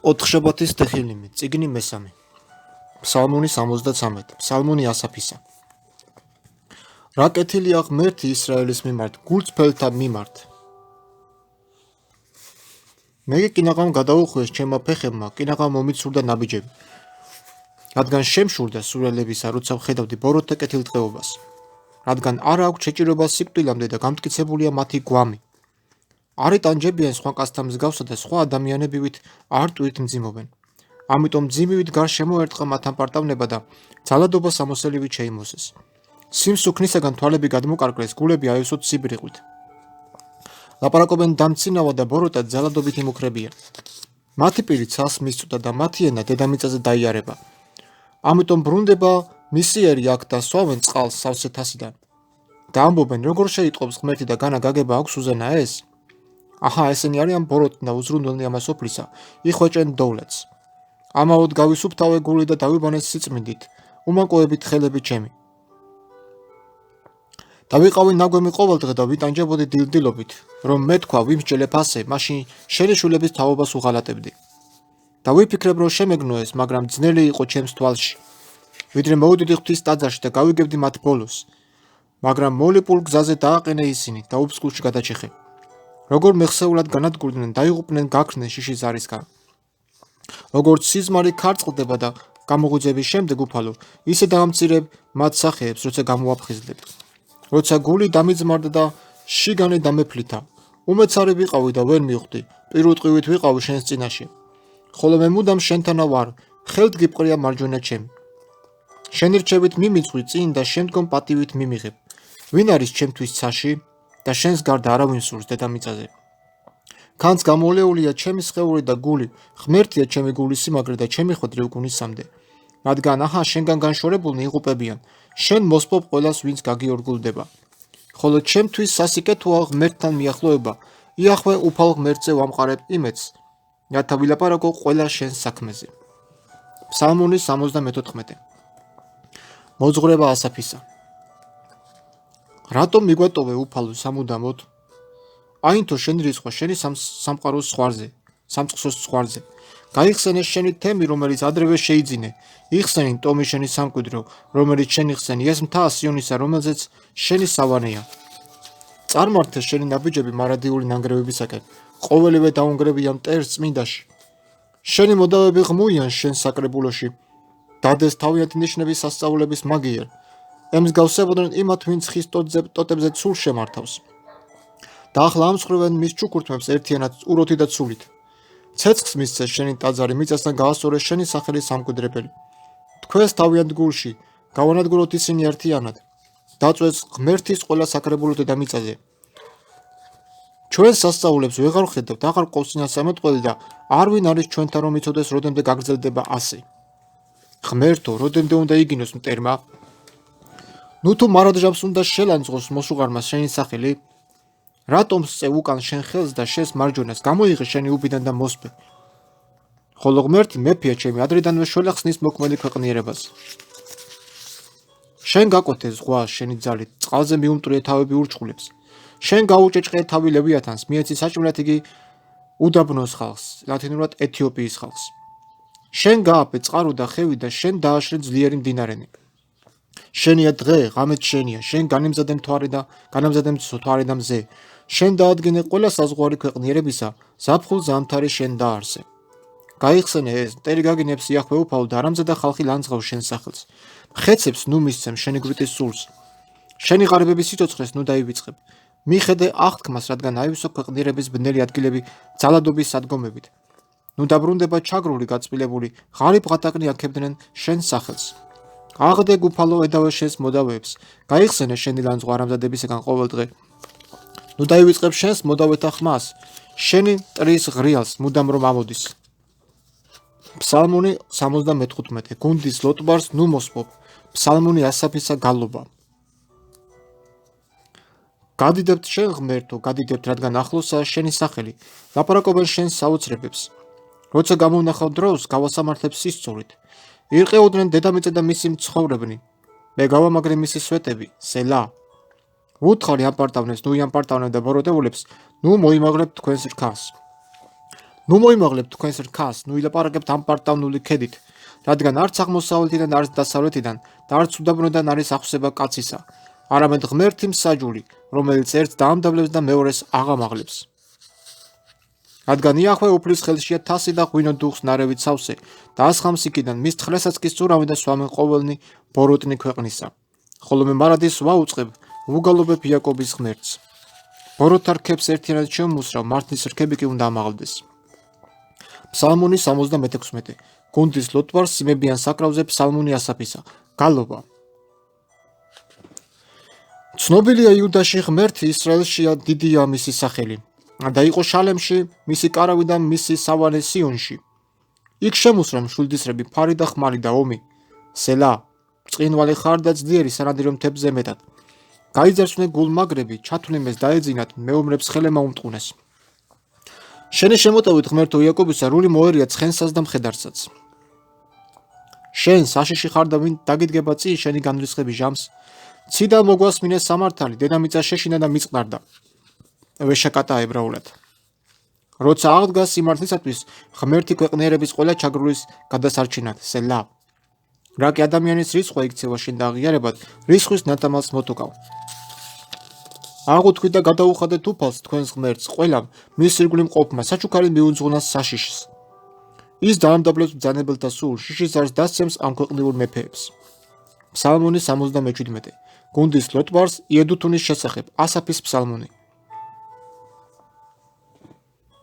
ოთხშაბათის ტეხილიმი, წიგნი მესამე. ფსალმუნი 73, ფსალმუნი ასაფისა. რა კეთილია ღმერთი ისრაელის მიმართ, გულწრფელთა მიმართ. მე კინაღამ გადაუხვიეს ჩემმა ფეხებმა, კინაღამ მომიცურდა ნაბიჯები. რადგან შემშურდა სურელებისა, როცა ვხედავდი ბოროტთა კეთილდღეობას. რადგან არ აქვს შეჭირება სიკვდილამდე და გამტკიცებულია მათი გვამი. არ იტანჯებიან სხვა კაცთა მსგავსად და სხვა ადამიანებივით არ ტვირთ მძიმობენ. ამიტომ მძიმივით გარ შემოერტყა მათ ამ პარტავნება და ძალადობა სამოსელივით შეიმოსეს. სიმსუქნისაგან თვალები გადმოკარგლეს, გულები აივსოთ სიბრიყვით. ლაპარაკობენ დამცინავა და ბოროტად ძალადობით იმუქრებიან. მათი პირი ცალს მისწვდა და მათი ენა დედამიწაზე დაიარება. ამიტომ ბრუნდება მისიერი აქ და სვავენ წყალს სავსე თასიდან. და ამბობენ, როგორ შეიტყობს ღმერთი და განა გაგება აქვს უზენა ეს? აჰა, ესენი არიან ბოროტი და უზრუნველნი ამას ოფლისა, იხვეჭენ დოვლეთს. ამაოდ გავისუფთავე გული და დავიბანეს სიწმინდით, უმაკოებით ხელები ჩემი. დავიყავი ნაგვემი ყოველდღე და ვიტანჯებოდი დილდილობით, რომ მე თქვა ვიმსჯელებ ასე, მაშინ შენი შვილების თაობას უღალატებდი. და ვიფიქრებ, რომ შემეგნო ეს, მაგრამ ძნელი იყო ჩემს თვალში. ვიდრე მოვიდოდი ღვთის ტაძარში და გავიგებდი მათ ბოლოს, მაგრამ მოლიპულ გზაზე დააყენე ისინი და უბსკულში გადაჩეხე. როგორ მეხსეულად განადგურდნენ, დაიღუპნენ გაქრნენ შიში ზარისგან. როგორც სიზმარი ქარწყლდება და გამოღვიძების შემდეგ უფალო, ისე დაამცირებ მათ სახეებს, როცა გამოაფხიზლებ. როცა გული დამიძმარდა და შიგანი დამეფლითა, უმეცარი ვიყავი და ვერ მივხვდი, პირუტყვივით ვიყავი შენს წინაშე. ხოლო მე მუდამ შენთანა ვარ, ხელთ გიპყრია მარჯვენა ჩემი. შენი რჩევით მიმიწვი წინ და შემდგომ პატივით მიმიღებ. ვინ არის ჩემთვის ცაში და შენს გარდა არავინ სურს დედამიწაზე. ქანს გამოვლეულია ჩემი სხეული და გული, ღმერთია ჩემი გულის სიმაგრე და ჩემი ხვედრი უკუნისამდე. რადგან აჰა შენგან განშორებულნი იღუპებიან, შენ მოსპობ ყველას ვინც გაგიორგულდება. ხოლო ჩემთვის სასიკეთოა ღმერთთან მიახლოება, იახვე უფალ ღმერთზე ვამყარებ იმედს, რათა ვილაპარაკო ყველა შენს საქმეზე. ფსალმუნი 74. მოძღვრება ასაფისა. რატომ მიგვეტოვე უფალო სამუდამოდ? აინთო შენი რისხვა შენი სამყაროს ზღვარზე, სამწყსოს ზღვარზე. გაიხსენე შენი თემი, რომელიც ადრევე შეიძინე. იხსენი ტომი შენი სამკვიდრო, რომელიც შენ იხსენი, ეს მთა სიონისა, რომელზეც შენი სავანეა. წარმართე შენი ნაბიჯები მარადიული ნანგრევებისაკენ. ყოველივე დაუნგრევია მტერს წმინდაში. შენი მოდავები ღმუიან შენ საკრებულოში. დადეს თავიანთი ნიშნების სასწაულების მაგიერ. ემსგავსებოდნენ იმათ, ვინც ხის ტოტებზე ცურს შემართავს. და ახლა ამსხრივენ მის ჩუქურთმებს ერთიანად უროთი და ცულით. ცეცხლს მისცე შენი ტაძარი, მიწასთან გაასწორე შენი სახელი სამკვიდრებელი. თქვენს თავიანთ გულში, გავანადგუროთ ისინი ერთიანად. დაწვეს ღმერთის ყველა საკრებულო დედამიწაზე. ჩვენს სასწაულებს ვეღარ ვხედავთ, აღარ გვყავს წინასწარმეტყველი და არვინ არის ჩვენთან რომ იცოდეს როდემდე გაგრძელდება ასე. ღმერთო, როდემდე უნდა იგინოს მტერმა? ნუ თუ მარადჟამს უნდა შელანძღოს მოსუღარმა შენი სახელი? რატომ სწევ უკან შენ ხელს და შენს მარჯვენას, გამოიღე შენი უბიდან და მოსპე. ხოლო ღმერთი მეფეა ჩემი, ადრიდანვე შველახსნის მოქმედი ქვეყნიერებას. შენ გაკვეთე ზღვას შენი ძალით, წყალზე მიუმტვრიე თავები ურჩხულებს. შენ გაუჭეჭყე თავი ლევიათანს, მიეცი საჭმელად იგი უდაბნოს ხალხს, ლათინურად ეთიოპიის ხალხს. შენ გააპე წყარო და ხევი და შენ დააშრე ძლიერი მდინარენი. შენია დღე, ღამეც შენია, შენ განემზადე მთვარე და მზე. შენ დაადგინე ყველა საზღვარი ქვეყნიერებისა, ზაფხულ ზამთარი შენ დაარსე. გაიხსენე ეს, მტერი გაგინებს იახვე უფალო და არამზადა ხალხი ლანძღავს შენ სახელს. მხეცებს ნუ მისცემ შენი გვიტის სულს. შენი ღარიბების სიცოცხლეს ნუ დაივიწყებ. მიხედე აღთქმას, რადგან აივსო ქვეყნიერების ბნელი ადგილები ძალადობის სადგომებით. ნუ დაბრუნდება ჩაგრული გაწმილებული, ღარიბ ღატაკნი აქებდნენ შენ სახელს. აღდე უფალო ედავე შენს მოდავეებს, გაიხსენე შენი ლანძღვა არამზადებისაგან ყოველდღე. ნუ დაივიწყებ შენს მოდავეთა ხმას, შენი მტრის ღრიალს მუდამ რომ ამოდის. ფსალმუნი 75. გუნდის ლოტბარს ნუ მოსპობ. ფსალმუნი ასაფისა გალობა. გადიდებთ შენ ღმერთო, გადიდებთ, რადგან ახლოსაა შენი სახელი, ლაპარაკობენ შენს საოცრებებს. როცა გამოვნახავ დროს, გავასამართლებ სისწორით. ირყეოდნენ დედამიწა და მისი მცხოვრებნი. მე გავამაგრე მისი სვეტები, სელა. უთხარი ამპარტავნეს, ნუ იამპარტავნებ და ბოროტებულებს, ნუ მოიმაგრებ თქვენს რქას. ნუ მოიმაღლებთ თქვენს რქას, ნუ ილაპარაკებთ ამ პარტავნული ქედით, რადგან არც აღმოსავლეთიდან, არც დასავლეთიდან და არც უდაბნოდან არის ახსება კაცისა, არამედ ღმერთი მსაჯული, რომელიც ერთს დაამდაბლებს და მეორეს აღამაღლებს. რადგან იახვე უფლის ხელშია თასი და ღვინო დუხს ნარევით სავსე და ასხამს იქიდან მის თხრესაც კი სწურავენ და სვამენ ყოველნი ბოროტნი ქვეყნისა. ხოლო მე მარადის ვაუწყებ, ვუგალობებ იაკობის ღმერთს. ბოროტთა რქებს ერთიანად შემოსრავ, მართლის რქები კი უნდა ამაღლდეს. ფსალმუნი 76. გუნდის ლოტვარს სიმებიან საკრავზე ფსალმუნი ასაფისა. გალობა. ცნობილია იუდაში ღმერთი, ისრაელშია დიდია მისი სახელი. და იყო შალემში, მისი კარავი და მისი სავანე სიონში. იქ შემოსრა მშვილდისრები, ფარი და ხმალი და ომი. სელა, წყინვალი ხარ და ძლიერი სანადირო მთებზე მეტად. გაიძარცვნე გულმაგრები, ჩათვლიმეს დაეძინათ, მეომრებს ხელემა უმტყუნეს. შენი შემოტევით ღმერთო იაკობისა, რული მოერია ცხენსას და მხედარსაც. შენ საშიში ხარ და ვინ დაგიდგება წინ შენი განრისხების ჟამს? ციდა მოგვასმინე სამართალი, დედამიწა შეშინა და მიწყნარდა. ვეშაკატა ებრაულად. როცა აღდგა სიმართლისათვის, ღმერთი ქვეყნიერების ყველა ჩაგრულის გადასარჩინად, სელა. რა კი ადამიანის რისხვა იქცევა შენ და აღიარებად, რისხვის ნათამალს მოტოკავ. აღუთქვით და გადაუხადეთ უფალს თქვენს ღმერთს, ყველამ, მის ირგვლივ მყოფმა, საჩუქარი მიუძღვნას საშიშს. ის დაამდაბლებს ბრძანებელთა სულს, შიშის არს დასცემს ამ ქვეყნიურ მეფეებს. ფსალმუნი 77. გუნდის ლოტვარს იედუთუნის შესახებ, ასაფის ფსალმუნი.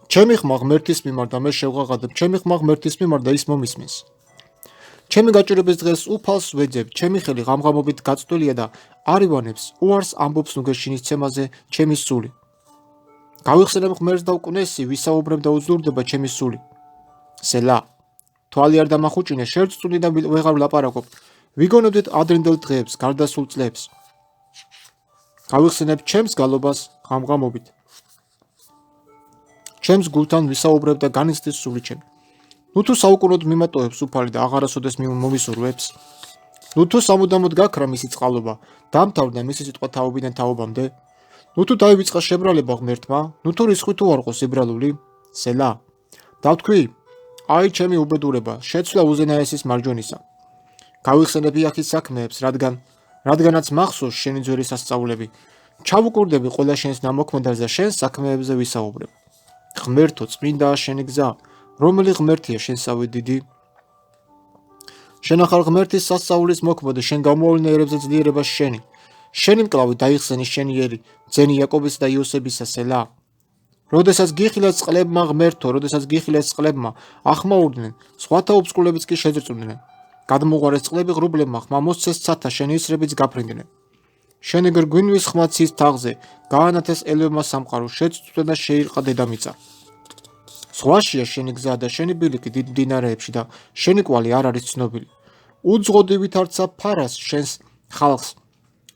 ჩემი ხმა ღმერთის მიმართ და მე შევღაღადებ, ჩემი ხმა ღმერთის მიმართ და ის მომისმენს. ჩემი გაჭირების დღეს უფალს ვეძებ, ჩემი ხელი ღამღამობით გაწტვილია და არივანებს, უარს ამბობს ნუგეშინის ცემაზე ჩემი სული. გავიხსენებ ღმერთს და უკუნესი, ვისაუბრებ და უძლურდება ჩემი სული. სელა. თვალი არ დამახუჭინე, შერც წუნი და ვეღარ ვლაპარაკობ. ვიგონებდეთ ადრინდელ დღეებს, გარდასულ წლებს. გავიხსენებ ჩემს გალობას ღამღამობით. ჩემს გულთან ვისაუბრებ და განიცდის სული ჩემი. ნუ თუ საუკუნოდ მიმატოვებს უფალი და აღარასოდეს მომისურვებს. ნუ თუ სამუდამოდ გაქრა მისი წყალობა, დამთავრდა მისი სიტყვა თაობიდან თაობამდე. ნუ თუ დაივიწყა შებრალება ღმერთმა, ნუ თუ რისხვი თუ არ ყო სიბრალული, სელა. დავთქვი, აი ჩემი უბედურება, შეცვლა უზენაესის მარჯვენისა. გავიხსენებ იახის საქმეებს, რადგანაც მახსოვს შენი ძველი სასწაულები. ჩავუკურდები ყველა შენს ნამოქმედას და შენს საქმეებზე ვისაუბრებ. ღმერთო, წმინდაა შენი გზა, რომელი ღმერთია შენსავე დიდი? შენ ახალ ღმერთის სასწაულის მოქმედი, შენ გამოავლინე ერებზე ძლიერება შენი. შენი მკლავი დაიხსენი შენი ერი, ძენი იაკობის და იოსებისა, სელა. როდესაც გიხილეს წყლებმა ღმერთო, როდესაც გიხილეს წყლებმა, ახმაურდნენ, სხვათა უბსკულებიც კი შეძრწუნდნენ. გადმოღვარეს წყლები ღრუბლებმა, ხმა მოსცეს ცათა, შენი ისრებიც გაფრინდნენ. შენი გრგვინვის ხმა ცის თაღზე, გაანათეს ელვებმა სამყარო, შეწწვდა და შეირყა დედამიწა. ზღვაშია შენი გზა და შენი ბილიკი დიდ მდინარეებში და შენი კვალი არ არის ცნობილი. უძღოდი ვითარცა ფარას შენს ხალხს,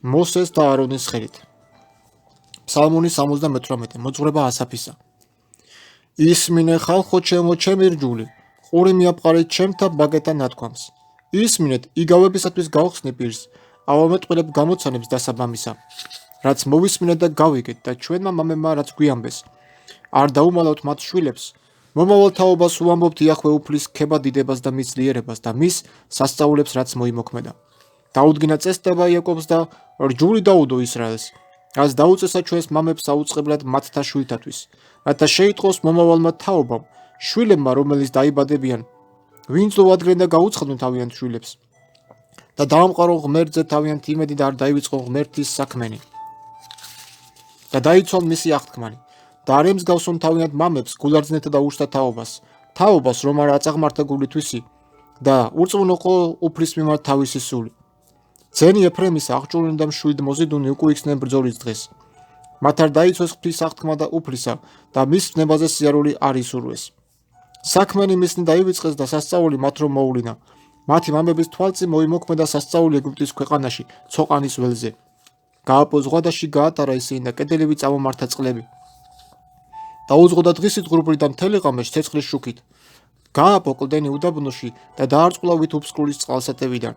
მოსეს და არონის ხელით. ფსალმუნი 78. მოძღვრება ასაფისა. ისმინე ხალხო ჩემო, ჩემი რჯული, ყური მიაპყარი ჩემთა ბაგეთა ნათქვამს. ისმინეთ, იგავებისათვის გავხსნი პირს, ავამეტყველებ გამოცანებს დასაბამისა. რაც მოვისმინეთ და გავიგეთ და ჩვენმა მამებმა რაც გვიამბეს. არ დაუმალავთ მათ შვილებს, მომავალ თაობას უამბობთ იახვე უფლის ქება დიდებას და მის ძლიერებას და მის სასწაულებს რაც მოიმოქმედა. დაუდგინა წესდება იაკობს და რჯული დაუდო ისრაელს. რაც დაუწესა ჩვენს მამებს აუწყებლად მათთა შვილთათვის, რათა შეიტყოს მომავალმა თაობამ, შვილებმა რომელიც დაიბადებიან, ვინც ლოადგრენ და გაუცხადონ თავიანთ შვილებს. და დაამყარო ღმერთზე თავიანთ იმედი და არ დაივიწყო ღმერთის საქმენი. და დაიცვალ მისი აღთქმანი. და არ ემსგავსონ თავიანთ მამებს, გულარძნეთა და უშთა თაობას, რომ არ აწაღმართა გულითვისი და ურწმუნოყო უფლის მიმართ თავისი სული. ძენი ეფრემისა აღჭურვენ და მშვიდ მოზიდუნი უკვე იქცნენ ბრძოლის დღეს. მათ არ დაიცვეს ღვთის აღთქმა და უფლისა და მის ცნებაზე სიარული არ ისურვეს. საქმენი მისნი დაივიწყეს და სასწაული მათ რომ მოულინა. მათი მამების თვალწინ მოიმოქმედა სასწაული ეგვიპტის ქვეყანაში, ცოყანის ველზე. გააპო ზღვადაში გაატარა ისინი და კედელები წამომართა წყლები. დაუძღოდა დღისით ღრუბლი და მთელი ღამე ცეცხლის შუქით. გააპო კლდენი უდაბნოში და დაარწყულა ვით უფსკულის წყალსატევიდან.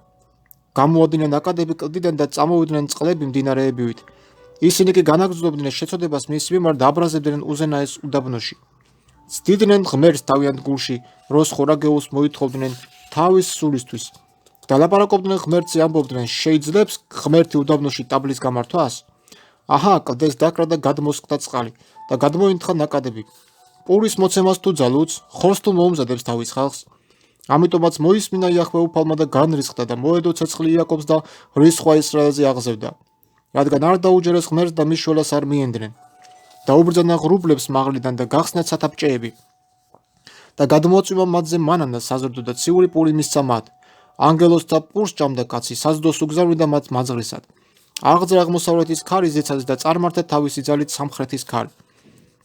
გამოადინა ნაკადები კლდიდან და წამოვიდნენ წყლები მდინარეებივით. ისინი კი განაგრძობდნენ შეცოდებას მის მიმართ და აბრაზებდნენ უზენაეს უდაბნოში. ცდიდნენ ღმერთს თავიანთ გულში, როს ხორაგეულს მოითხოვდნენ თავის სულისთვის და ლაპარაკობდნენ ღმერთზე, ამბობდნენ, შეიძლებს ღმერთი უდაბნოში ტაბლის გამართვას? აჰა, კლდეს დაკრა და გადმოსკდა წყალი და გადმოინთხა ნაკადები. პურის მოცემას თუ ძალუც, ხორს თუ მოუმზადებს თავის ხალხს. ამიტომაც მოისმინა იაჰვე უფალმა და განრისხდა და მოედო ცეცხლი იაკობს და რისხვა ისრაელზე აღზევდა. რადგან არ დაუჯერეს ღმერთს და მის შველას არ მიენდნენ. დაუბრძანა ღრუბლებს მაღლიდან და გახსნათ სათაფჭეები. და გადმოაწვიმა მათზე მანანა საზრდო და ციური პური მისცა მათ. ანგელოს და პურს ჭამდა კაცი, საზრდოს უგზავნიდა მათ მაძღრისად. აღძრა აღმოსავლეთის ქარი ზეცაზე და წარმართა თავისი ძალით სამხრეთის ქარი.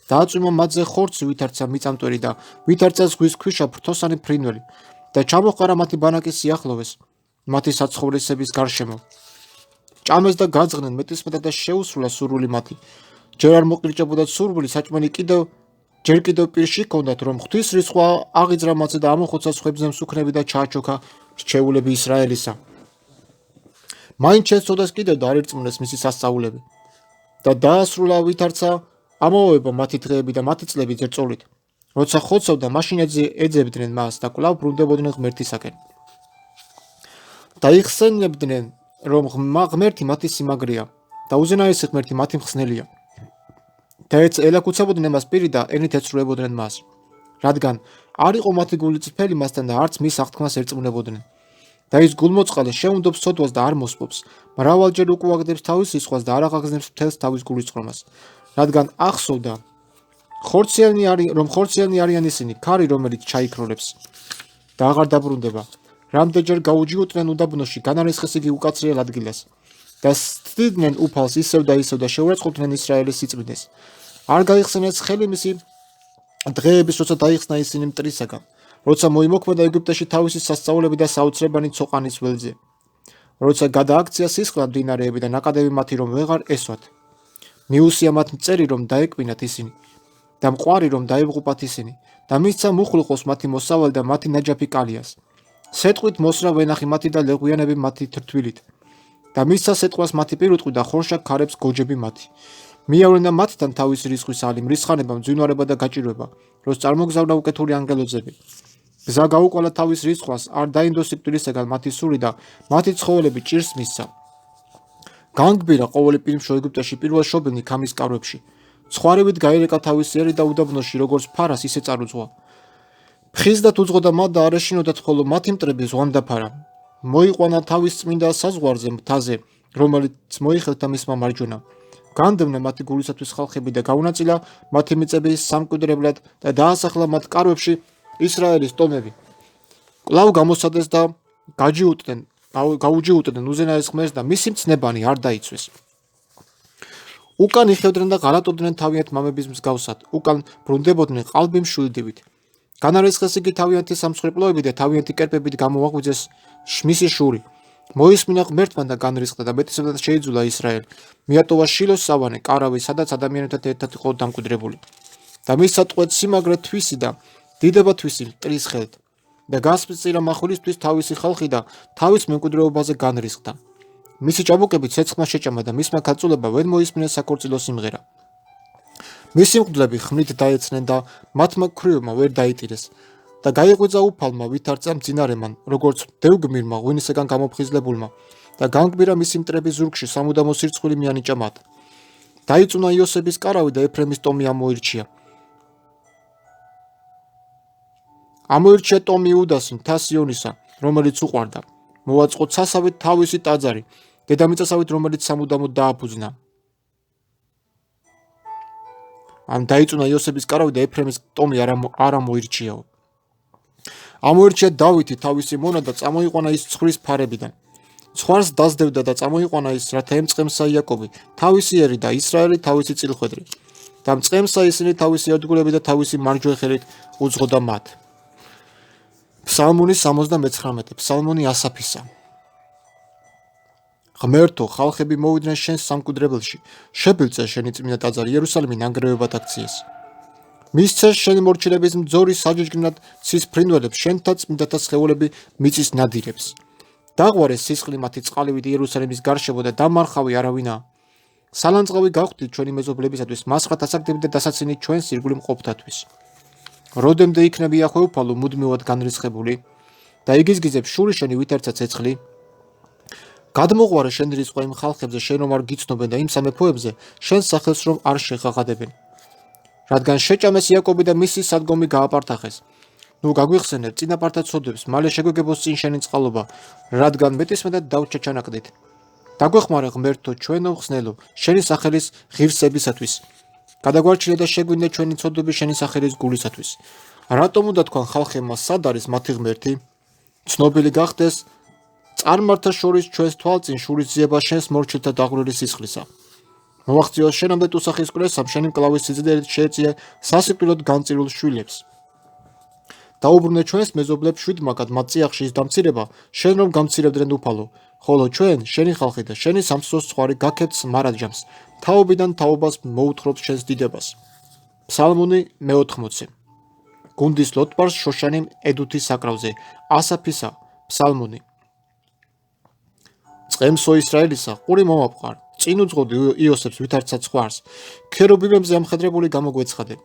დააწვიმა მათზე ხორცი, ვითარცა მიწამტვერი და ვითარცა ზღვის ქვიშა ფრთოსანი ფრინველი და ჩამოყარა მათი ბანაკის სიახლოვეს, მათი საცხოვრისების გარშემო. ჭამეს და გაძღნენ მეტისმეტად და შეუსრულა სურვილი მათი. ჯერ არ მოყირჭებოდათ სურვილი, საჭმელი ჯერ კიდევ პირში ჰქონდათ, რომ ღვთის რისხვა აღიძრა მათზე და ამოხოცა სხვებზე მსუქნები და ჩააჩოქა რჩეულები ისრაელისა. მაინც შეცდოდეს კიდევ და არ ირწმუნეს მისი სასწაულები და დაასრულა ვითარცა ამოუება მათი დღეები და მათი წლები ძერწოლით. როცა ხოცავდა, მაშინ ეძებდნენ მას და კვლავ ბრუნდებოდნენ ღმერთისაკენ. და იხსენებდნენ, რომ ღმერთი მათი სიმაგრეა და უზენაესი ღმერთი მათი მხსნელია. და ელაკუცებოდნენ მას პირი და ენით ეცრუებოდნენ მას, რადგან არ იყო მათი გული წიფელი მასთან და არც მის აღთქმას ერწმუნებოდნენ. და ის გულმოწყალე შეუნდობს სოდვას და არ მოსპობს, მრავალჯერ უკუაგდებს თავის სისხლს და არ აღგზნებს მთელს თავის გულისწყრომას, რადგან ახსოვდა, რომ ხორციანი არიან ისინი, ქარი რომელიც ჩაიქროლებს და აღარ დაბრუნდება. რამდენჯერ გაუჯიუტნენ უდაბნოში, განარისხეს იგი უკაცრიელ ადგილას და ცდიდნენ უფალს ისევ და შეურაცხყოფდნენ ისრაელის სიწმინდეს. არ გაიხსენეს ხელი მისი დღეების, როცა დაიხსნა ისინი მტრისაგან, როცა მოიმოქმედა ეგვიპტეში თავისი სასწაულები და საოცრებანი ცოყანის ველზე, როცა გადააქცია სისხლად მდინარეები და ნაკადები მათი, რომ ვეღარ ესვათ. მიუსია მათ მწერი, რომ დაეკვინათ ისინი და მყვარი, რომ დაებღუპათ ისინი და მისცა მუხლუყოს მათი მოსავალი და მათი ნაჯაფი კალიას. სეტყვით მოსრა ვენახი მათი და ლეღვიანები მათი თრთვილით და მისცა სეტყვას მათი პირუტყვი და ხორშა ქარებს გოჯები მათი. მიავლენა მათთან თავისი რისხვის ალი, მრისხანება, მძვინვარება და გაჭირვება, როს წარმოგზავნა უკეთური ანგელოზები. გზა გაუკვალა თავის რისხვას, არ დაინდო სიკვდილისაგან მათი სული და მათი ცხოველები ჭირს მისცა. განგბირა ყოველი პირმშო ეგვიპტეში პირველ შობილნი ქამის კარვებში. ცხვარებით გაირეკა თავისი ერი და უდაბნოში, როგორც ფარას, ისე წარუძღვა. ფხიზდათ უძღოდა მათ და არ ეშინოდათ, ხოლო მათი მტრები ზღვამდაფარა. მოიყვანა თავის წმინდა საზღვარზე მთაზე, რომელიც მოიხელთა მისმა მარჯვენა. განდევნა მათი გულისათვის ხალხები და გაუნაწილა მათი მიწები სამკვიდრებლად და დაასახლა მათ კარვებში ისრაელის ტომები. კვლავ გამოსცადეს და გაუჯიუტდნენ უზენაეს ღმერთს და მისი მცნებანი არ დაიცვეს. უკან იხევდნენ და ღალატობდნენ თავიანთ მამების მსგავსად, უკან ბრუნდებოდნენ ყალბი მშვილდივით. განარისხეს იგი თავიანთი სამსხვერპლოები და თავიანთი კერპებით გამოაღვიძეს მისი შური. მოისმინა ღმერთმა და განრისხდა და მეტისმეტად შეიძულა ისრაელი. მიატოვა შილოს სავანე, კარავი, სადაც ადამიანებთან ერთად იყო დამკვიდრებული. და მისცა ტყვედ სიმაგრე თვისი და დიდება თვისი მტრის ხელით. და გასწირა მახვილისთვის თავისი ხალხი და თავის მემკვიდრეობაზე განრისხდა. მისი ჭაბუკები ცეცხლმა შეჭამა და მისმა გაწულებამ ვერ მოისმინა საქორწილო სიმღერა. მისი მღვდლები ხმით დაეცნენ და მათმა ქვრივმა ვერ დაიტირეს და გაიღვიძა უფალმა, ვითარცა მძინარემან, როგორც დევგმირმა ღვინისაგან გამოფხიზლებულმა და განგბირა მისი მტრების ზურგში სამუდამო სირცხვილი მიანიჭა მათ. დაიწუნა იოსების კარავი და ეფრემის ტომი ამოირჩია. ამოირჩია ტომი იუდას მთა სიონისა, რომელიც უყვარდა. მოვაწყო ცასავით თავისი ტაძარი, დედამიწასავით, რომელიც სამუდამოდ დააფუძნა. ამ დაიწუნა იოსების კარავი და ეფრემის ტომი არ ამოირჩიაო. ამოირჩია დავითი თავისი მონა და წამოიყვანა ის ცხვრის ფარებიდან. ცხვარს დასდევდა და წამოიყვანა ის, რათა ემწყემსა იაკობი თავისი ერი და ისრაელი თავისი წილხვედრი. და მწყემსა ისინი თავისი ერთგულები და თავისი მარჯვე ხელით უძღოდა მათ. ფსალმუნი 79, ფსალმუნი ასაფისა. ღმერთო, ხალხები მოვიდნენ შენს სამკვიდრებელში, შეფილწე შენი წმინდა ტაძარი იერუსალიმი ნანგრევებად აქციეს. მისცეს შენი მორჩილების მძორი საჯიჯგნად ცის ფრინველებს, შენთა წმინდათა სხეულები მიწის ნადირებს. დაღვარეს სისხლი მათი წყალივით იერუსალიმის გარშემო და დამარხავი არავინაა. სალანძღავი გავხდით ჩვენი მეზობლებისათვის, მასხად ასაგდებით და დასაცინით ჩვენს ირგვლივ მყოფთათვის. როდემდე იქნები იახვე უფალო მუდმივად განრისხებული და იგიზგიზებს შური შენი ვითარცა ცეცხლი გადმოყვარე შენ რისხვა იმ ხალხებზე შენ რომ არ გიცნობენ და იმ სამეფოებზე შენ სახელს რომ არ შეხაღადებენ რადგან შეჭამეს იაკობი და მისი სადგომი გააპართახეს ნუ გაგვიხსენებ წინაპართა ცოდვებს მალე შეგვეგებოს წინ შენი წყალობა რადგან მეტისმეტად დავჩეჩანაკდით დაგვეხმარე ღმერთო ჩვენო ხსნელო შენი სახელის ღირსებისათვის გადაგვარჩინე და შეგვინდე ჩვენი ცოდვები შენი სახელის გულისათვის რატომ უნდა თქვან ხალხებმა სად არის მათი ღმერთი ცნობილი გახდეს წარმართა შორის ჩვენს თვალწინ შურის ძიება შენს მორჩილთა დაღვრილი სისხლისა მოაღწიოს შენამდე ტუსახის კვლესამ შენი მკლავის სიძდერით შეეწიე სასიკვდილოდ განწირულ შვილებს დაუბრუნე ჩვენს მეზობლებს შვიდმაგად მათ წიაღში ის დამცირება შენ რომ გამცირებდნენ უფალო ხოლო ჩვენ შენი ხალხი და შენი სამსწოს ცხვარი გაქებთ მარადჯამს თაობიდან თაობას მოუთხრობთ შენს დიდებას ფსალმუნი მე-80 გუნდის ლოტბარს შოშანი ედუთის საკრავზე ასაფისა ფსალმუნი წყემსო ისრაელისა ყური მომაპყარ წინ უძღოდი იოსებს ვითარცა ცხვარს ქერუბიმებზე ამხედრებული გამოგვეცხადე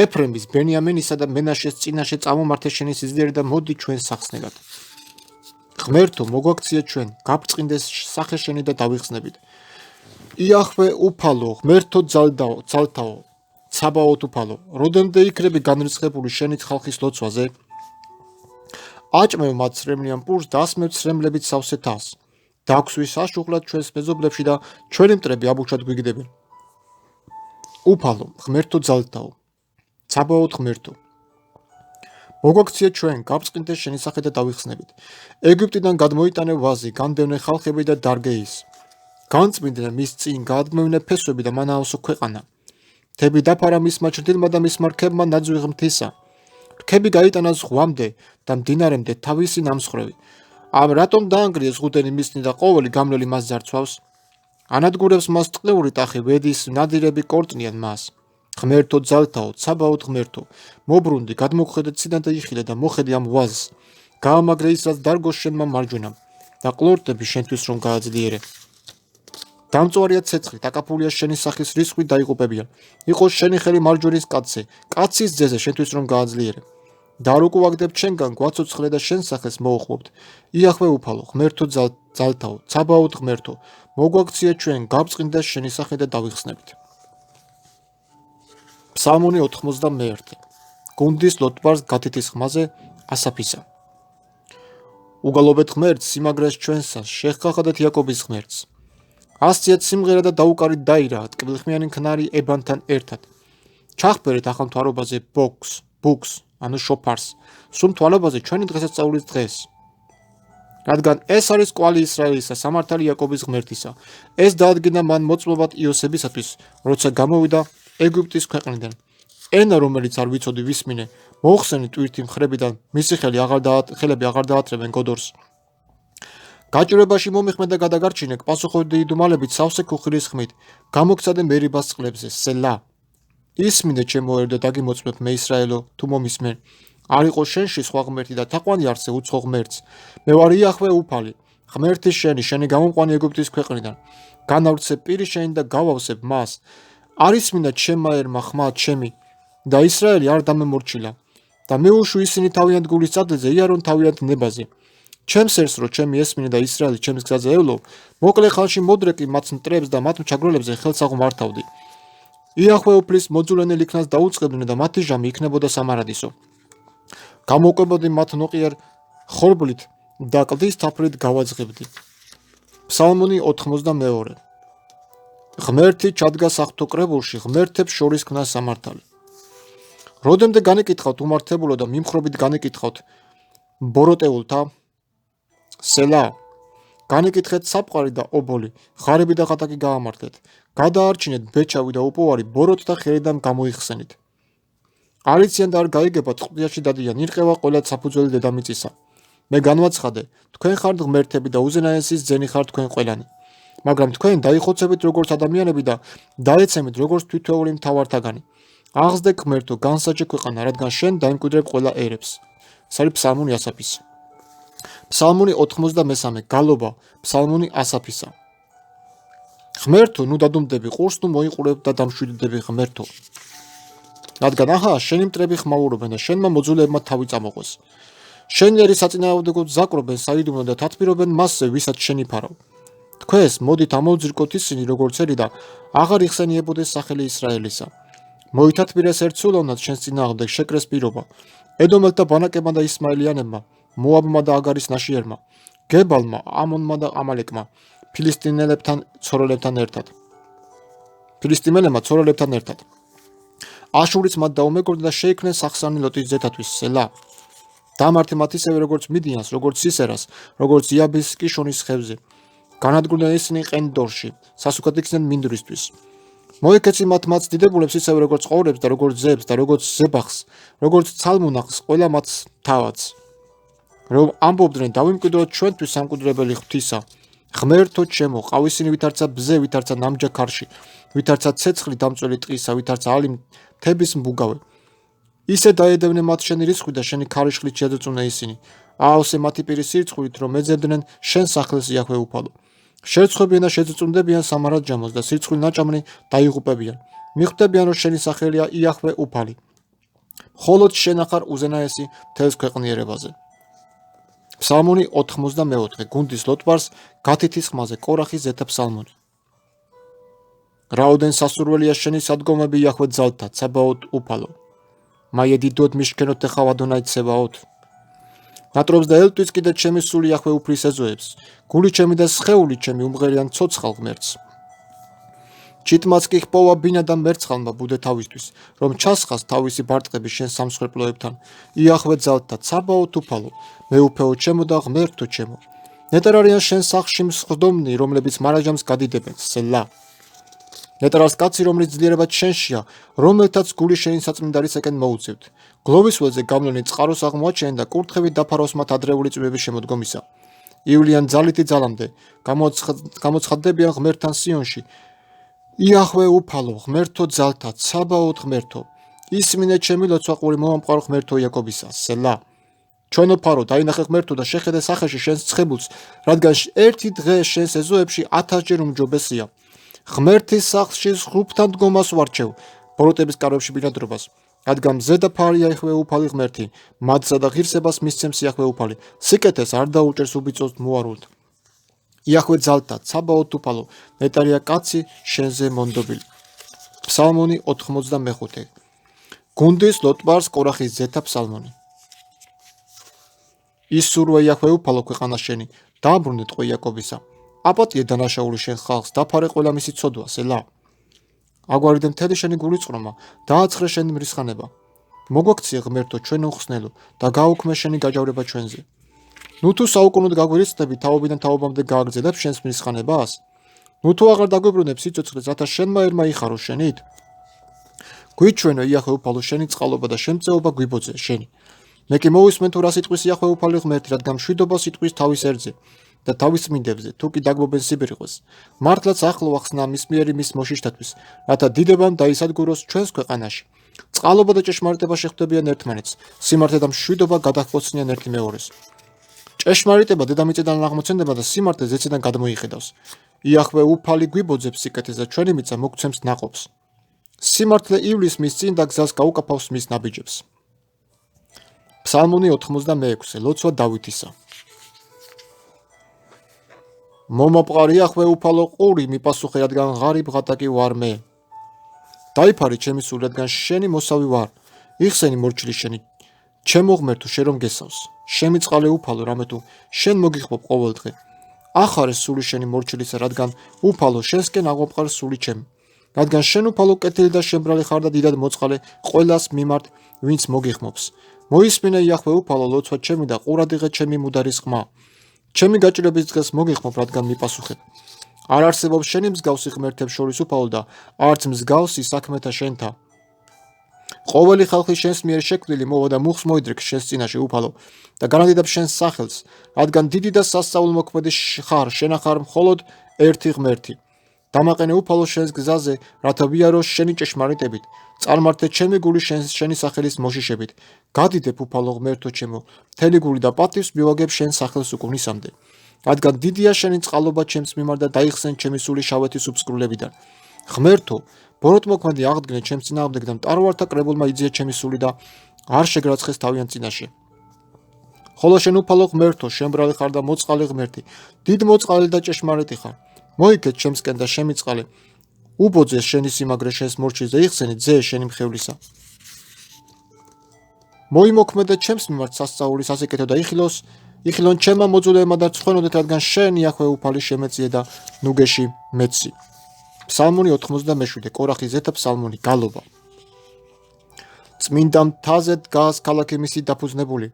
ეფრემის ბენიამინისა და მენაშეს წინაშე წამომართე შენი სიძდერი და მოდი ჩვენ სახსნელად ღმერთო მოგვაქციე ჩვენ გაბწყინდეს სახე შენი და დავიხსნებით იახვე უფალო ღმერთო ძალთაო ცაბაოთ უფალო როდემდე იქნები განრისხებული შენი ხალხის ლოცვაზე აჭმევ მათ სრემლიან პურს და ასმევ სრემლებით სავსე თავს დაგვსვის აშუღლად ჩვენს მეზობლებში და ჩვენი მტრები აბუჩად გვიგდებენ უფალო ღმერთო ძალთაო ცაბაოთ ღმერთო მოგვაქციე ჩვენ გაბწყინდეს შენი სახე და დავიხსნებით ეგვიპტიდან გადმოიტანე ვაზი განდევნე ხალხები და დარგეის განწმინდნე მის წინ გაადგმევნე ფესვები და მანაოსო ქვეყანა მთები დაფარა მისმა ჭრდილმა და მისმა რქებმა ნაძვი ღმთისა რქები გაიტანა ზღვამდე და მდინარემდე თავისი ნამსხვრევი ამ რატომ დაანგრიეს ღუდენი მისნი და ყოველი გამლელი მას ძარცვავს ანადგურებს მას ტყლეული ტახი ვედის ნადირები კორტნიან მას ღმერთო ძალთაო ცაბაოთ ღმერთო მობრუნდი გადმოგხედე ციდან და იხილე და მოხედე ამ ვაზს გაამაგრე ის რაც დარგოს შენმა მარჯვენამ და ყლორტები შენთვის რომ გააძლიერე დამწვარია ცეცხლი დაკაფულია შენი სახის რისხვი დაიღუპებიან იყოს შენი ხელი მარჯვენის კაცის ძეზე შენთვის რომ გააძლიერე და არ უკუაგდებთ შენგან გვაცოცხლე და შენ სახეს მოუხმობთ იახვე უფალო ღმერთო ძალთაო ცაბაოთ ღმერთო მოგვაქციე ჩვენ გაბწყინდეს შენი სახე და დავიხსნებით ფსალმუნი 91 გუნდის ლოტბარს გათითის ხმაზე ასაფისა უგალობეთ ღმერთს სიმაგრეს ჩვენსა შეხახადეთ იაკობის ღმერთს ასციეთ სიმღერა და დაუკარით დაირა ტკბილხმიანი ქნარი ებანთან ერთად ჩახფერეთ ახალ მთვარობაზე ბუქს ანუ შოფარს სულ თვალობაზე ჩვენი დღესასწაულის დღეს რადგან ეს არის კვალი ისრაელისა სამართალი იაკობის ღმერთისა ეს დაადგინა მან მოწმობად იოსებისათვის როცა გამოვიდა ეგვიპტის ქვეყნიდან ენა რომელიც არ ვიცოდი ვისმინე მოხსენი ტვირთი მხრებიდან მისი ხელები აღარ დაათრებენ გოდორს გაჭირებაში მომიხმე და გადაგარჩინე პასუხობდი იდუმალებით სავსე ქუხილის ხმით გამოგცადე მერიბას წყლებზე სელა ისმინე ჩემო ერდო დაგიმოწმებ მე ისრაელო თუ მომისმენ არ იყო შენში სხვა ღმერთი და თაყვანი არსე უცხო ღმერთს მე ვარ იახვე უფალი ღმერთი შენი გამომყვანი ეგვიპტის ქვეყნიდან განავრცე პირი შენი და გავავსებ მას არის მინდა ჩემმა ერმა ხმა ჩემი და ისრაელი არ დამემორჩილა და მეუშვი ისინი თავიანთ გულის წადლზე იარონ თავიანთ ნებაზე ჩემს ერს რო ჩემი ესმინე და ისრაელი ჩემს გზაზე ევლო მოკლე ხალში მოდრეკი მათ მტრებს და მათ მჩაგროლებზე ხელს აღმართავდი იახვე უფლის მოძულენელ იქნას დაუწყებდნენ და მათი ჟამი იქნებოდა სამარადისო გამოკვებოდი მათ ნოყიერ ხორბლით და კლდის თაფლით გავაძღებდი ფსალმუნი 82 ღმერთი ჩადგა საღვთო კრებულში ღმერთებს შორის ქნა სამართალი როდემდე განეკითხავთ უმართებულო და მიმხრობით განეკითხავთ ბოროტეულთა სელა განეკითხეთ საფყარი და ობოლი ღარიბი და ღატაკი გაამართლეთ გადაარჩინეთ ბეჭავი და უპოვარი ბოროტთა ხელიდან გამოიხსენით არიციან და არ გაიგებათ ყდიაში დადიან ირყევა ყველა საფუძველი დედამიწისა მე განვაცხადე თქვენ ხართ ღმერთები და უზენაესის ძენი ხართ თქვენ ყველანი მაგრამ თქვენ დაიხოცებით როგორც ადამიანები და დაეცემით როგორც თვითეული მთავართაგანი აღზრდე ღმერთო განსაჯე ქვეყანა რადგან შენ დაიმკვიდრებ ყველა ერებს ეს არის ფსალმუნი ასაფის ფსალმუნი 93 გალობა ფსალმუნი ასაფისა ღმერთო ნუ დადუმდები ყურს ნუ მოიყურებ და დამშვიდდები ღმერთო რადგან ახლა შენი მტრები ხმაურობენ და შენმა მოძულეებმა თავი წამოყვეს. შენი ერის საწინააღმდეგოდ ზაკრობენ, საიდუმლო და თათბირობენ მასზე, ვისაც შენი ფარავ. თქვენს მოდით ამოვძირკოთ ისინი, როგორც ერი და აღარ იხსენიებოდეს სახელი ისრაელისა. მოითათბირეს ერთსულოვნად შენს წინააღმდეგ შეკრეს პირობა. ედომელთა ბანაკებმა და ისმაილიანებმა, მოაბმა და აგარის ნაშიერმა, გებალმა, ამონმა და ამალეკმა, ფილისტიმელებთან ცოროლებთან ერთად. აშურიც მათ დაუმეგობრდა და შეიქმნეს სახსანი ლოტის ზეთათვის, სელა. დამართე მათ ისევე როგორც მიდიანს, როგორც სისერას, როგორც იაბის კიშონის ხევზე. განადგურდნენ ისინი ყენდორში, სასუქად იქცნენ მინდვრისთვის. მოეკეცი მათ დიდებულებს ისევე როგორც ყოვრებს და როგორც ზებს და როგორც ზებახს, როგორც ცალმუნახს, ყველა მათ თავადს. რომ ამბობდნენ დავიმკვიდროთ ჩვენთვის სამკვიდრებელი ღვთისა. ღმერთო ჩემო, ყავისინი ვითარცა ბზე, ვითარცა ნამჯა ქარში, ვითარცა ცეცხლი დამწველი ტყისა, ვითარცა ალი მთების მბუგავე. ისე დაედევნენ მათ შენი რისხვი და შენი ქარიშხლით შეძუწუნე ისინი. აავსე მათი პირის სირცხვილით, რომ ეძებდნენ შენ სახელს იახვე უფალო. შერცხვებიან და შეძუწუნდებიან სამარად ჯამოს და სირცხვილ ნაჭამნი დაიღუპებიან. მიხვდებიან, რომ შენი სახელია იახვე უფალი. მხოლოდ შენ ახარ უზენაესი მთელს ქვეყნიერებაზე. ფსალმონი 84, გუნდის ლოტბარს, გათითის ხმაზე, კორახის ზეთა ფსალმონი. რაოდენ სასურველია შენი სადგომები იახვე ძალთა, ცებაოთ უფალო. მაიედიდოდ მიშქენოთ ეხავ ადონაი ცებაოთ. ნატრობს და ელტვის კიდე ჩემი სული იახვე უფლის ეზოებს, გული ჩემი და სხეული ჩემი უმღერიან ცოცხალ ღმერთს. ჩიტმაც კი ხპოვა ბინა და მერცხალმა ბუდე თავისთვის, რომ ჩასხას თავისი ბარტყები შენ სამსხვერპლოებთან, იახვე ძალთა, ცაბაოთ უფალო, მეუფეო ჩემო და ღმერთო ჩემო. ნეტარ არიან შენ სახლში მსხდომნი, რომლებიც მარაჟამს გადიდებენ, სელა. ნეტარას კაცი, რომლის ძლიერება შენშია, რომელთაც გული შენი საწმინდარისაკენ მოუწევთ. გლოვის ველზე გავლენი წყაროს აღმოაჩენენ და კურთხევით დაფაროს მათ ადრეული წვიმების შემოდგომისა. ივლიან ძალითი ძალამდე, გამოცხადდებიან ღმერთთან სიონში. იახვე უფალო, ღმერთო ძალთა, ცაბაოთ ღმერთო. ისმინე ჩემი ლოცვა-ყური მომამყარო ღმერთო იაკობისა, სელა. ჩვენო ფარო, დაინახე ღმერთო და შეხედე სახეში შენს ცხებულს, რადგან ერთი დღე შენს ეზოებში 1000-ჯერ უმჯობესია. ღმერთის სახლში სხრუფთან დგომას ვარჩევ, ბოროტების კარებში ბინადრობას. რადგან მზე და ფარია იახვე უფალი ღმერთი, მადსა და ღირსებას მისცემს იახვე უფალი, სიკეთეს არ დაუჭერს უბიწოს მოარულთ. იახვე ძალთა, ცაბაოთ უფალო, ნეტარია კაცი შენზე მონდობილი. ფსალმონი 85, გუნდის ლოტბარს, კორახის ზეთა ფსალმონი. ისურვე იახვე უფალო ქვეყანა შენი, დააბრუნე ტყვე იაკობისა. აპატიე დანაშაული შენ ხალხს, დაფარე ყველა მისი ცოდვა, სელა. აგვარიდე მთელი შენი გულიწრომა, დააცხრე შენი მრისხანება. მოგვაქციე ღმერთო ჩვენ უხსნელო და გაუქმე შენი გაჯავრება ჩვენზე. ნუ თუ საუკუნოდ გაგვირიცდები, თაობიდან თაობამდე გააგრძელებ შენს მრისხანებას? ნუ თუ აღარ დაგვიბრუნებ სიცოცხლეს, რათა შენმა ერმა იხარო შენით? გვიჩვენო იახვე უფალო შენი წყალობა და შემწეობა გვიბოძე შენი. მე კი მოვისმენ თუ რა სიტყვის იახვე უფალი ღმერთი, რადგან მშვიდობა სიტყვის თავის ერთზე და თავის წმინდებზე, თუ კი დაგმობენ სიბირიყვეს. მართლაც ახლო ახსნა მისმიერი მის მოშიშთათვის, რათა დიდებამ დაისადგუროს ჩვენს ქვეყანაში. წყალობა და ჭეშმარიტება შეხვდებიან ერთმანეთს, სიმართლე და მშვიდობა გადაჰყოცნიან ერთი მეორეს. ჭეშმარიტება დედამიწიდან აღმოცენდება და სიმართლე ზეციდან გადმოიხედავს. იახვე უფალი გვიბოძებს სიკეთეს და ჩვენი მიწა მოგცემს ნაყოფს. სიმართლე ივლის მის წინ და გზას გაუკაფავს მის ნაბიჯებს. ფსალმონი 86, ლოცვა დავითისა. მომაპყარი იახვე უფალო ყური, მიპასუხე, რადგან ღარიბ ღატაკი ვარ მე. დაიფარე ჩემი სული, რადგან შენი მოსავი ვარ. იხსენი მორჩილი შენი, ჩემო ღმერთო, შენ რომ გესავს. შემიწყალე უფალო, რამე თუ შენ მოგიხმობ ყოველ დღე. ახარე სული შენი მორჩილისა, რადგან უფალო შენსკენ აღმოყარ სული ჩემი. რადგან შენ უფალო კეთილი და შემბრალი ხარ და დიდად მოწყალე ყველას მიმართ, ვინც მოგიხმობს. მოისმინე იახვე უფალო ლოცვა ჩემი და ყურადიღე ჩემი მუდარის ხმა. ჩემი გაჭირების დღეს მოგიხმობ, რადგან მიპასუხებ. არ არსებობს შენი მსგავსი ღმერთებს შორის უფალო და არც მსგავსი საქმეთა შენთა. ყოველი ხალხი შენს მიერ შექმნილი მოვა და მუხს მოიდრეკს შენს წინაშე უფალო და განადიდებ შენს სახელს, რადგან დიდი და სასწაულმოქმედი ხარ, შენ ახარ მხოლოდ ერთი ღმერთი. დამაყენე უფალო შენს გზაზე, რათა ვიაროს შენი ჭეშმარიტებით. წარმართე ჩემი გული შენი სახელის მოშიშებით. გადიდებ უფალო ღმერთო ჩემო, მთელი გული და პატივს მივაგებ შენ სახელს უკუნისამდე. რადგან დიდია შენი წყალობა ჩემს მიმართ და დაიხსენ ჩემი სული შავეთის უბსკრულებიდან. ღმერთო, ბოროტმოქმედი აღდგნენ ჩემს წინააღმდეგ და მტარვართა კრებულმა იძია ჩემი სული და არ შეგრაცხეს თავიანთ წინაშე. ხოლო შენ უფალო ღმერთო, შემბრალი ხარ და მოწყალე ღმერთი, დიდ მოწყალე და ჭეშმარიტი ხარ. მოიქეთ ჩემსკენ და შემიწყალე. უბოძეს შენი სიმაგრე შენს მორჩის და იხსენი ძე შენი მხევლისა. მოიმოქმედე ჩემს მიმართ სასწაულის ასიკეთო და იხილონ ჩემმა მოძულეებმა და ცხენოდეთ, რადგან შენ იახვე უფალი შემეწიე და ნუგეში მეცი. ფსალმუნი 97 კორახის ზეთა ფსალმუნი გალობა. წმინდა მთაზე დგას ქალაქი მისი დაფუძნებული.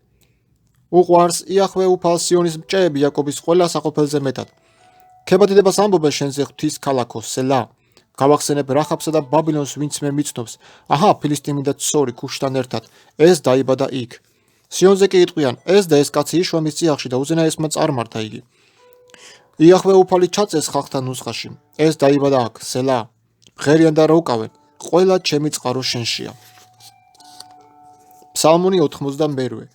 უყვარს იახვე უფალ სიონის მჭეები იაკობის ყველა საყოფელზე მეტად. ქებადიდებას ამბობენ შენზე ღვთის ქალაქო სელა. გავახსენებ რახაბსა და ბაბილონს, ვინც მე მიცნობს. აჰა, ფილისტიმი და ცორი ქუშთან ერთად. ეს დაიბადა იქ. სიონზე კი იტყვიან, ეს და ეს კაცი იშვა მის წიაღში და უზენაესმა წარმართა იგი. იახვე უფალი ჩაწეს ხალხთან ნუსხაში. ეს დაიბადა აქ, სელა. ღერიან და როუკავენ, ყველა ჩემი წყარო შენშია. ფსალმუნი 92.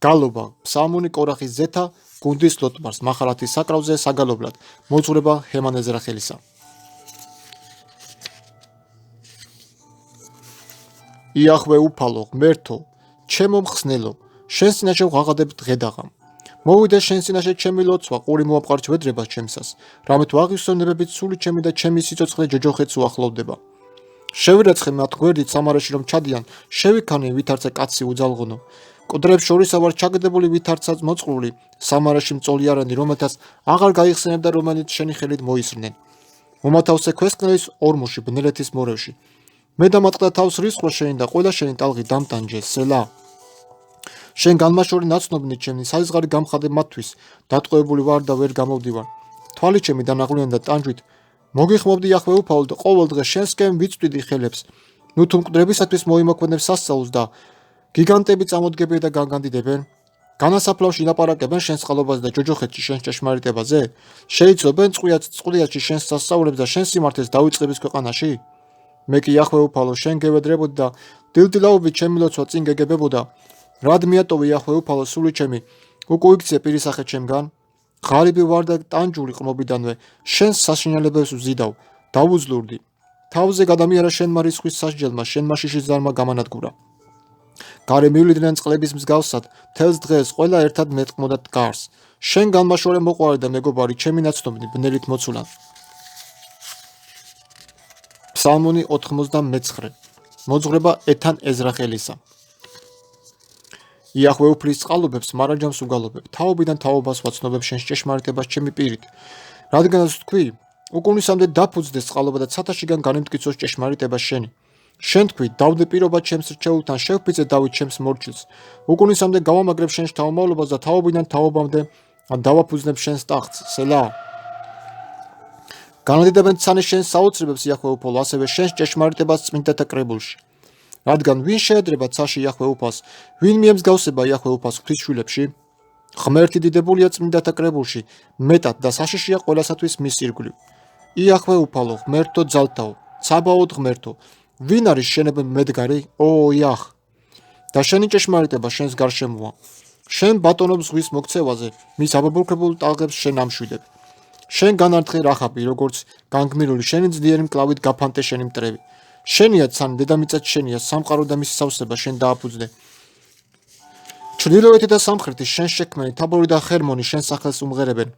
გალობა. ფსალმუნი კორახის ზეთა, გუნდის ლოტბარს, მახალათის საკრავზე საგალობლად. მოძღვრება ჰემან ეზრახელისა. იახვე უფალო, ღმერთო, ჩემო მხსნელო, შენს წინაშე ვღაღადებ დღედაღამ. მოვიდე შენს წინაშე ჩემი ლოცვა, ყური მოაპყარ ჯვედრებას ჩემსას, რამე თუ აღისონებებით სული ჩემი და ჩემი სიცოცხლე ჯოჯოხეთს უახლოვდება. შევირაცხე მათ გვერდით სამარაში რომ ჩადიან, შევიქანე ვითარცა კაცი უძალღონო. კუდრებს შორისა ვარ ჩაგდებული ვითარცაც მოწყრული, სამარაში მწოლი არანი, რომელთაც აღარ გაიხსენებ და რომელიც შენი ხელით მოისრნენ. მომათავსე ქვესკნელის ორმოში, ბნელეთის მორევში. მე დამატყდა თავს რისხვა შენი და ყველა შენი ტალღი დამტანჯე, სელა. შენ განმაშორი ნაცნობნი ჩემი, საზღარი გამხადე მათთვის, დატყვევებული ვარ და ვერ გამოვდივარ. თვალი ჩემი დანაღვლიან და ტანჯვით, მოგიხმობდი იახვე უფალო და ყოველ დღე შენსკენ ვიწვდიდი ხელებს. ნუ თუ მკვდრებისათვის მოიმოქმედებ სასწაულს და გიგანტები წამოდგებიან და განგანდიდებენ, განასაფლავში ლაპარაკებენ შენს წყალობაზე და ჯოჯოხეთში შენს ჭეშმარიტებაზე, შეიცნობენ წყვილიაში შენს სასწაულებს და შენს სიმართლეს დავიწყების ქვეყანაში? მე კი იახვე უფალო, შენ გევედრებოდი და დილდილაობით ჩემი ლოცვა წინ გეგებებოდა. რად მიატოვე იახვე უფალო სული ჩემი, უკუ იქცე პირისახეთ ჩემგან? ღარიბი ვარ და ტანჯული ყმობიდანვე, შენს საშინელებებს ვზიდავ, დავუძლურდი. თავზე გადამიარა შენმა რისხვის სასჯელმა, შენმა შიშის ზარმა გამანადგურა. გარე მივლიდნენ წყლების მსგავსად, მთელს დღეს ყველა ერთად მეტყმოდა დგარს. შენ განმაშორე მოყვარე და მეგობარი, ჩემი ნაცნობნი, ბნელით მოცულან. ფსალმუნი 99. მოძღვრება ეთან ეზრახელისა. იახვე უფლის წყალობებს მარაჯამს უგალობებ, თაობიდან თაობას ვაცნობებ შენს ჭეშმარიტებას ჩემი პირით. რადგანაც თქვი, უკუნისამდე დაფუძდეს წყალობა და ცათაშიგან განემტკიცოს ჭეშმარიტება შენი. შენ თქვი, დავდე პირობა ჩემს რჩეულთან, შევფიცე დავით ჩემს მორჩილს. უკუნისამდე გავამაგრებ შენს თავმავლობას და თაობიდან თაობამდე დავაფუძნებ შენს ტახტს, სელა. განადიდებენ ცანი შენს საოცრებებს იახვე უფალო, ასევე შენს ჭეშმარიტებას წმინდათა კრებულში. რადგან ვინ შეედრება ცაში იახვე უფალს, ვინ მიემსგავსება იახვე უფალს ღვთისშვილებში? ღმერთი დიდებულია წმინდათა კრებულში, მეტად და საშიშია ყველასათვის მის ირგვლივ. იახვე უფალო, ღმერთო ძალთაო, ცაბაოდ ღმერთო, ვინ არის შენები მედგარი? ო იახ, და შენი ჭეშმარიტება შენს გარშემოა. შენ ბატონობს ზღვის მოქცევაზე, მის აბაბურქებულ ტალღებს შენ ამშვიდებ. შენ განართხე რახაბი, როგორც განგმირული, შენი ძლიერი მკლავით გაფანტე შენი მტრები. შენია ცან დედამიწაც შენია, სამყარო და მისი სავსება შენ დააფუძნე. ჩრდილოეთი და სამხრეთი შენ შექმენი, თაბორი და ხერმონი შენ სახელს უმღერებენ.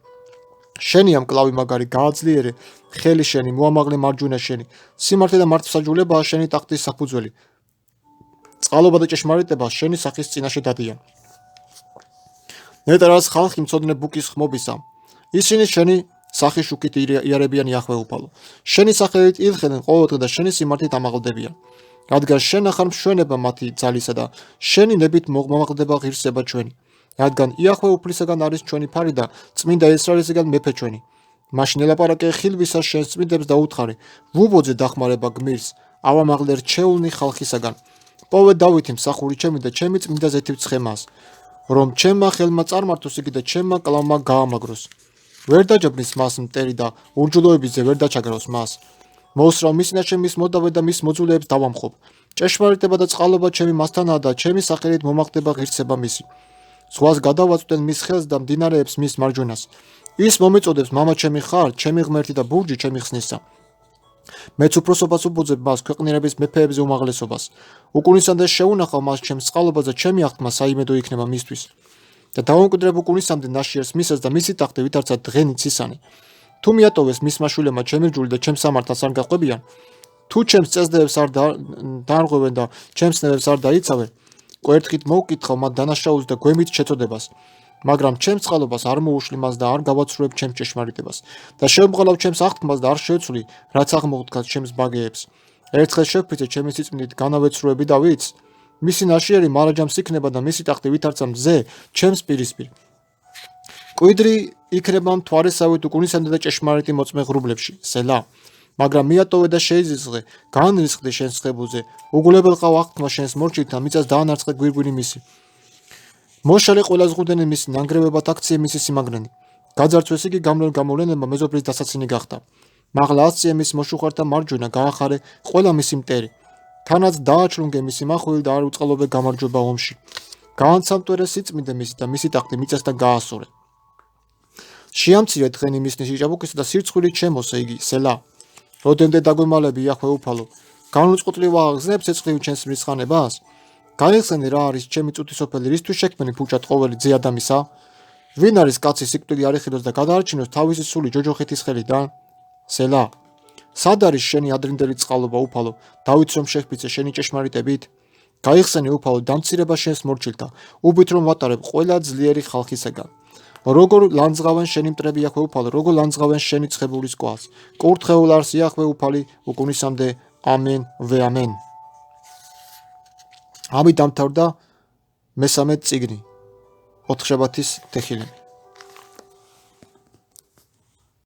შენია მკლავი მაგარი, გააძლიერე, ხელი შენი, მოამაღლე მარჯვენა შენი, სიმართლე და მართლმსაჯულებაა შენი ტახტის საფუძველი. წყალობა და ჭეშმარიტება შენი სახის წინაშე დადიან. ნეტარას ხალხი მცოდნე ბუკის ხმობისა, ისინი შენი სახის შუქით იარებიან იახვე უფალო. შენი სახელით ილხენენ ყოველდღე და შენი სიმართლით ამაღლდებიან. რადგან შენ ახარ მშვენება მათი ძალისა და შენი ნებით მომაღლდება ღირსება ჩვენი. რადგან იახვე უფლისაგან არის ჩვენი ფარი და წმინდა ისრაელისაგან მეფე ჩვენი. მაშინ ელაპარაკე ხილვისას შენს წმინდებს და უთხარი, ვუბოძე დახმარება გმირს, ავამაღლე რჩეულნი ხალხისაგან. პოვე დავითი მსახური ჩემი და ჩემი წმინდა ზეთივ ცხემას, რომ ჩემმა ხელმა წარმართოს იგი და ჩემმა კლავმა გაამაგროს. ვერ დაჯაბნის მას მტერი და ურჯულოებიზე ვერ დაჩაგრავს მას. მოუსრავ მის წინაშე მის მოდავე და მის მოძულეებს დავამხობ. ჭეშმარიტება და წყალობა ჩემი მასთანაა და ჩემი სახელით მომახდება ღირსება მისი. ზღვას გადავაწვდენ მის ხელს და მდინარეებს მის მარჯვენას. ის მომეწოდებს მამა ჩემი ხარ, ჩემი ღმერთი და ბურჯი ჩემი ხსნისა. მეც უფროსობას უბოძებ მას ქვეყნიერების მეფეებზე უმაღლესობას. უკუნისამდე შეუნახავ მას ჩემს წყალობას და ჩემი აღთქმა საიმედო იქნება მისთვის. და დავამკვიდრებ უკუნისამდე ნაშიერს მისას და მისი ტახტი ვითარცა დღენი ცისანი. თუ მიატოვეს მისმა შვილებმა ჩემი რჯული და ჩემს სამართალს არ გაყვებიან, თუ ჩემს წესდებს არ დაარღვევენ და ჩემს ნებებს არ დაიცავენ, კვერთხით მოვკითხავ მათ დანაშაულს და გვემით შეწოდებას. მაგრამ ჩემს წყალობას არ მოუშლი მას და არ გავაცრუებ ჩემს ჭეშმარიტებას და შევმყალავ ჩემს აღთქმას და არ შევცვლი, რაც აღმოხდათ ჩემს ბაგეებს. ერთხელ შევფიცე ჩემი სიწმინდით განავეცრუები და ვიც მისი ნაშიერი მარაჯამს იქნება და მისი ტახტი ვითარცა მზე ჩემს პირისპირ. კვიდრი იქნება მთვარესავით უკუნისამდე და ჭეშმარიტი მოწმე ღრუბლებში, სელა. მაგრამ მიატოვე და შეიზღე, განრისხდე შენს ხებულზე, უგულებელყავ აღთქმა შენს მორჩილთან, მიწას დაანარწყე გვირგვინი მისი. მოშალე ყველა ზღუდენი მისი ნანგრევებად აქციე მისი სიმაგრენი. გაძარცვეს იგი გამოვლენებმა მეზობლის დასაცინი გახდა. მაღლა ასწიე მის მოშუხართა მარჯვენა, გაახარე ყველა მისი მტერი. თანაც დააჩრუნგე მისი მახვილი და არ უწყალობე გამარჯვება ომში. გაანცამტვერე სიწმინდე მისი და მისი ტახტი მიწასთან გაასურე. შეამცირე დღენი მისნის იჭაბუკისა და სირცხვილი ჩემოსე იგი, სელა. როდემდე დაგვემალები იახვე უფალო, განუწყუტლივ აღგზნებ ცეცხლივ ჩემს მრისხანებას? გაიხსენე რა არის ჩემი წუთისოფელი, რისთვის შექმენი ფუჭად ყოველი ძე ადამიანისა? ვინ არის კაცი სიკვდილი არ იხილოს და გადაარჩინოს თავისი სული ჯოჯოხეთის ხელიდან? სელა. სად არის შენი ადრინდელი წყალობა უფალო, დავით რომ შეჰფიცე შენი ჭეშმარიტებით? გაიხსენე უფალო დამცირება შენს მორჩილთა, უბით რომ ვატარებ ყველა ძლიერი ხალხისაგან. როგორ ლანძღავენ შენი მტრები იახვე უფალო, როგორ ლანძღავენ შენი ცხებულის კვალს. კურთხეულ არს იახვე უფალი უკუნისამდე, ამენ ვე ამენ. ამით დამთავრდა მესამე წიგნი, ოთხშაბათის თეხილები.